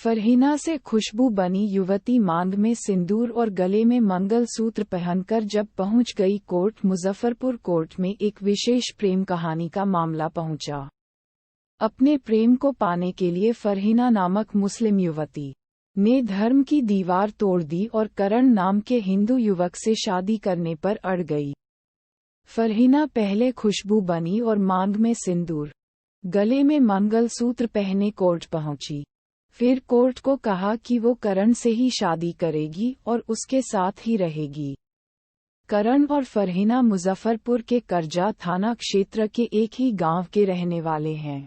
फरहीना से खुशबू बनी युवती मांग में सिंदूर और गले में मंगलसूत्र पहनकर जब पहुंच गई कोर्ट। मुजफ्फरपुर कोर्ट में एक विशेष प्रेम कहानी का मामला पहुंचा। अपने प्रेम को पाने के लिए फरहीना नामक मुस्लिम युवती ने धर्म की दीवार तोड़ दी और करण नाम के हिंदू युवक से शादी करने पर अड़ गई। फरहीना पहले खुशबू बनी और मांग में सिंदूर, गले में मंगलसूत्र पहने कोर्ट पहुंची। फिर कोर्ट को कहा कि वो करण से ही शादी करेगी और उसके साथ ही रहेगी। करण और फरहीना मुजफ्फरपुर के करजा थाना क्षेत्र के एक ही गांव के रहने वाले हैं।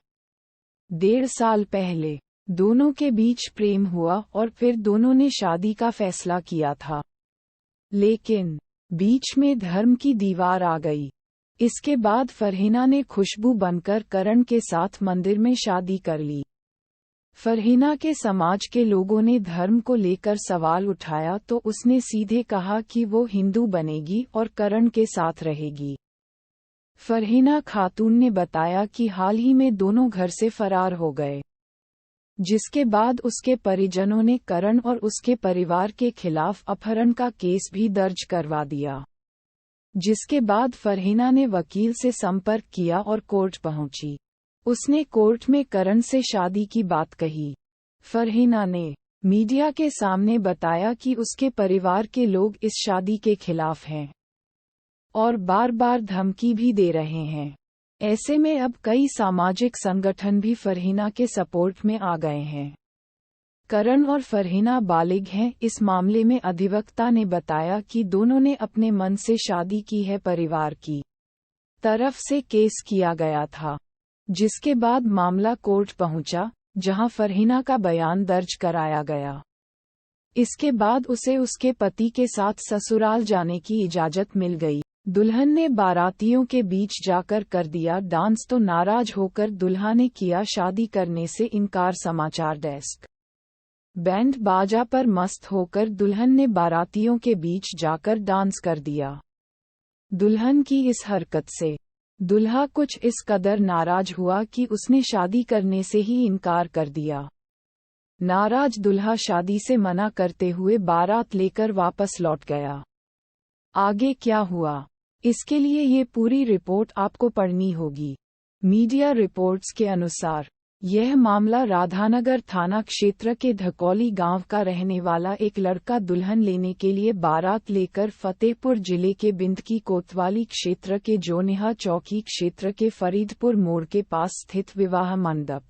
1.5 साल पहले दोनों के बीच प्रेम हुआ और फिर दोनों ने शादी का फैसला किया था, लेकिन बीच में धर्म की दीवार आ गई। इसके बाद फरहीना ने खुशबू बनकर करण के साथ मंदिर में शादी कर ली। फरहीना के समाज के लोगों ने धर्म को लेकर सवाल उठाया तो उसने सीधे कहा कि वो हिंदू बनेगी और करण के साथ रहेगी। फरहीना खातून ने बताया कि हाल ही में दोनों घर से फरार हो गए, जिसके बाद उसके परिजनों ने करण और उसके परिवार के खिलाफ अपहरण का केस भी दर्ज करवा दिया। जिसके बाद फरहीना ने वकील से संपर्क किया और कोर्ट पहुंची। उसने कोर्ट में करण से शादी की बात कही। फरहीना ने मीडिया के सामने बताया कि उसके परिवार के लोग इस शादी के खिलाफ हैं और बार बार धमकी भी दे रहे हैं। ऐसे में अब कई सामाजिक संगठन भी फरहीना के सपोर्ट में आ गए हैं। करण और फरहीना बालिग हैं। इस मामले में अधिवक्ता ने बताया कि दोनों ने अपने मन से शादी की है। परिवार की तरफ से केस किया गया था, जिसके बाद मामला कोर्ट पहुंचा, जहां फरहीना का बयान दर्ज कराया गया। इसके बाद उसे उसके पति के साथ ससुराल जाने की इजाजत मिल गई। दुल्हन ने बारातियों के बीच जाकर कर दिया डांस तो नाराज होकर दुल्हा ने किया शादी करने से इनकार। समाचार डेस्क। बैंड बाजा पर मस्त होकर दुल्हन ने बारातियों के बीच जाकर डांस कर दिया। दुल्हन की इस हरकत से दुल्हा कुछ इस कदर नाराज हुआ कि उसने शादी करने से ही इनकार कर दिया। नाराज दुल्हा शादी से मना करते हुए बारात लेकर वापस लौट गया। आगे क्या हुआ, इसके लिए ये पूरी रिपोर्ट आपको पढ़नी होगी। मीडिया रिपोर्ट्स के अनुसार यह मामला राधानगर थाना क्षेत्र के धकौली गांव का रहने वाला एक लड़का दुल्हन लेने के लिए बारात लेकर फतेहपुर जिले के बिंदकी कोतवाली क्षेत्र के जोनेहा चौकी क्षेत्र के फरीदपुर मोड़ के पास स्थित विवाह मंडप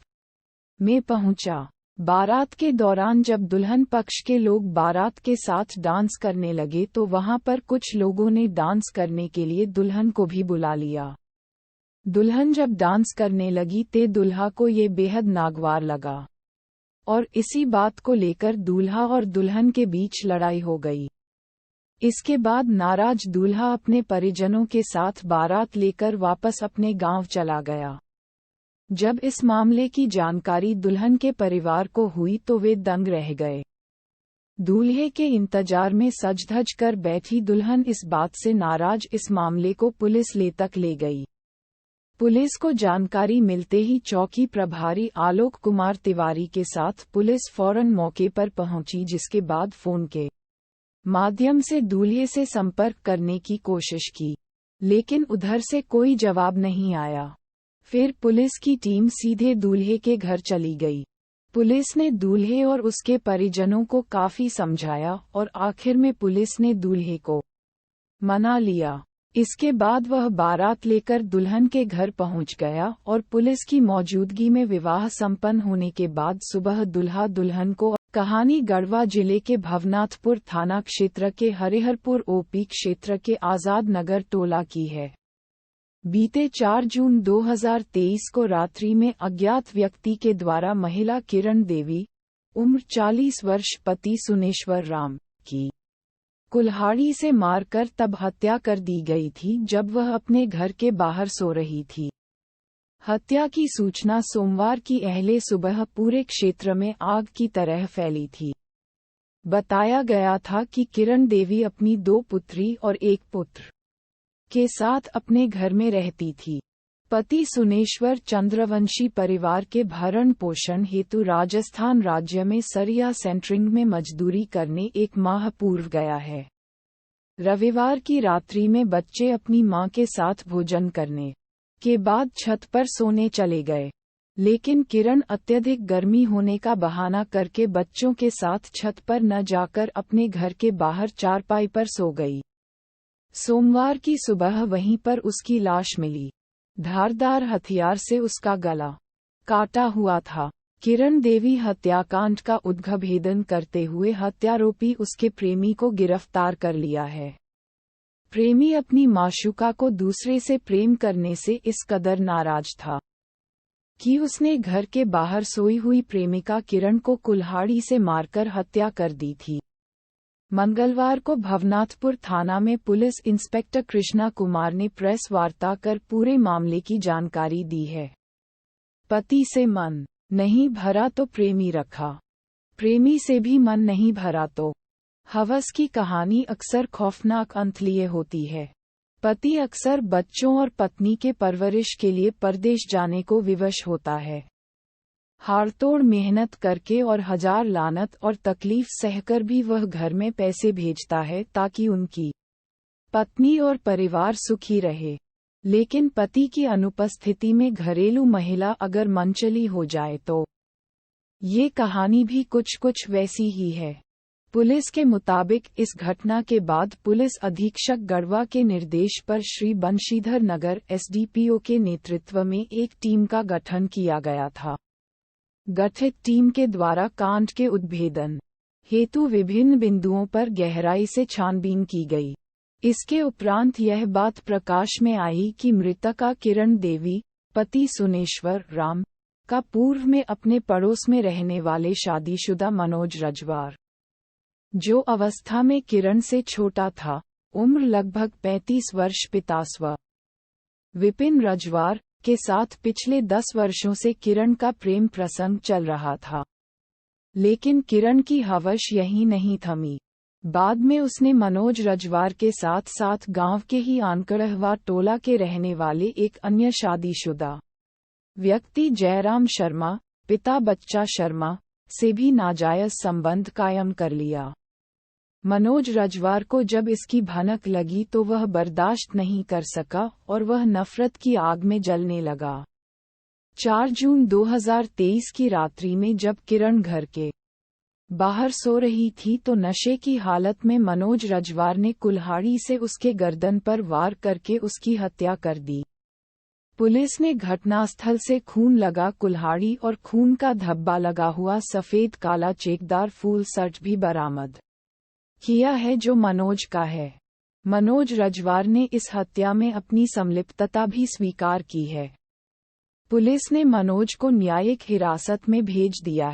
में पहुंचा। बारात के दौरान जब दुल्हन पक्ष के लोग बारात के साथ डांस करने लगे तो वहां पर कुछ लोगों ने डांस करने के लिए दुल्हन को भी बुला लिया। दुल्हन जब डांस करने लगी ते दुल्हा को ये बेहद नागवार लगा और इसी बात को लेकर दूल्हा और दुल्हन के बीच लड़ाई हो गई। इसके बाद नाराज दूल्हा अपने परिजनों के साथ बारात लेकर वापस अपने गांव चला गया। जब इस मामले की जानकारी दुल्हन के परिवार को हुई तो वे दंग रह गए। दूल्हे के इंतजार में सज धज कर बैठी दुल्हन इस बात से नाराज इस मामले को पुलिस तक ले गई। पुलिस को जानकारी मिलते ही चौकी प्रभारी आलोक कुमार तिवारी के साथ पुलिस फौरन मौके पर पहुंची, जिसके बाद फोन के माध्यम से दूल्हे से संपर्क करने की कोशिश की, लेकिन उधर से कोई जवाब नहीं आया। फिर पुलिस की टीम सीधे दूल्हे के घर चली गई। पुलिस ने दूल्हे और उसके परिजनों को काफी समझाया और आखिर में पुलिस ने दूल्हे को मना लिया। इसके बाद वह बारात लेकर दुल्हन के घर पहुंच गया और पुलिस की मौजूदगी में विवाह संपन्न होने के बाद सुबह दुल्हा दुल्हन को कहानी गढ़वा जिले के भवनाथपुर थाना क्षेत्र के हरिहरपुर ओपी क्षेत्र के आजाद नगर टोला की है। बीते 4 जून 2023 को रात्रि में अज्ञात व्यक्ति के द्वारा महिला किरण देवी, उम्र 40 वर्ष, पति सुनेश्वर राम की कुल्हाड़ी से मारकर तब हत्या कर दी गई थी जब वह अपने घर के बाहर सो रही थी। हत्या की सूचना सोमवार की अहले सुबह पूरे क्षेत्र में आग की तरह फैली थी। बताया गया था कि किरण देवी अपनी 2 पुत्री और 1 पुत्र के साथ अपने घर में रहती थी। पति सुनेश्वर चंद्रवंशी परिवार के भरण पोषण हेतु राजस्थान राज्य में सरिया सेंटरिंग में मजदूरी करने 1 माह पूर्व गया है। रविवार की रात्रि में बच्चे अपनी मां के साथ भोजन करने के बाद छत पर सोने चले गए, लेकिन किरण अत्यधिक गर्मी होने का बहाना करके बच्चों के साथ छत पर न जाकर अपने घर के बाहर चारपाई पर सो गई। सोमवार की सुबह वहीं पर उसकी लाश मिली। धारदार हथियार से उसका गला काटा हुआ था। किरण देवी हत्याकांड का उद्भेदन करते हुए हत्यारोपी उसके प्रेमी को गिरफ्तार कर लिया है। प्रेमी अपनी माशूका को दूसरे से प्रेम करने से इस कदर नाराज था कि उसने घर के बाहर सोई हुई प्रेमिका किरण को कुल्हाड़ी से मारकर हत्या कर दी थी। मंगलवार को भवनाथपुर थाना में पुलिस इंस्पेक्टर कृष्णा कुमार ने प्रेस वार्ता कर पूरे मामले की जानकारी दी है। पति से मन नहीं भरा तो प्रेमी रखा, प्रेमी से भी मन नहीं भरा तो हवस की कहानी अक्सर खौफनाक अंत लिए होती है। पति अक्सर बच्चों और पत्नी के परवरिश के लिए परदेश जाने को विवश होता है। हाड़तोड़ मेहनत करके और हजार लानत और तकलीफ सहकर भी वह घर में पैसे भेजता है ताकि उनकी पत्नी और परिवार सुखी रहे। लेकिन पति की अनुपस्थिति में घरेलू महिला अगर मनचली हो जाए तो ये कहानी भी कुछ वैसी ही है। पुलिस के मुताबिक इस घटना के बाद पुलिस अधीक्षक गढ़वा के निर्देश पर श्री बंशीधर नगर एसडीपीओ के नेतृत्व में एक टीम का गठन किया गया था। गठित टीम के द्वारा कांड के उद्भेदन हेतु विभिन्न बिंदुओं पर गहराई से छानबीन की गई। इसके उपरांत यह बात प्रकाश में आई कि मृतका किरण देवी, पति सुनेश्वर राम का पूर्व में अपने पड़ोस में रहने वाले शादीशुदा मनोज रजवार, जो अवस्था में किरण से छोटा था, उम्र लगभग 35 वर्ष, पिता स्व विपिन रजवार के साथ पिछले 10 वर्षों से किरण का प्रेम प्रसंग चल रहा था। लेकिन किरण की हवस यही नहीं थमी। बाद में उसने मनोज रजवार के साथ साथ गांव के ही आनकड़हवा टोला के रहने वाले एक अन्य शादीशुदा व्यक्ति जयराम शर्मा, पिता बच्चा शर्मा, से भी नाजायज संबंध कायम कर लिया। मनोज रजवार को जब इसकी भनक लगी तो वह बर्दाश्त नहीं कर सका और वह नफरत की आग में जलने लगा। 4 जून 2023 की रात्रि में जब किरण घर के बाहर सो रही थी तो नशे की हालत में मनोज रजवार ने कुल्हाड़ी से उसके गर्दन पर वार करके उसकी हत्या कर दी। पुलिस ने घटनास्थल से खून लगा कुल्हाड़ी और खून का धब्बा लगा हुआ सफेद काला चेकदार फूल शर्ट भी बरामद किया है, जो मनोज का है। मनोज रजवार ने इस हत्या में अपनी संलिप्तता भी स्वीकार की है। पुलिस ने मनोज को न्यायिक हिरासत में भेज दिया है।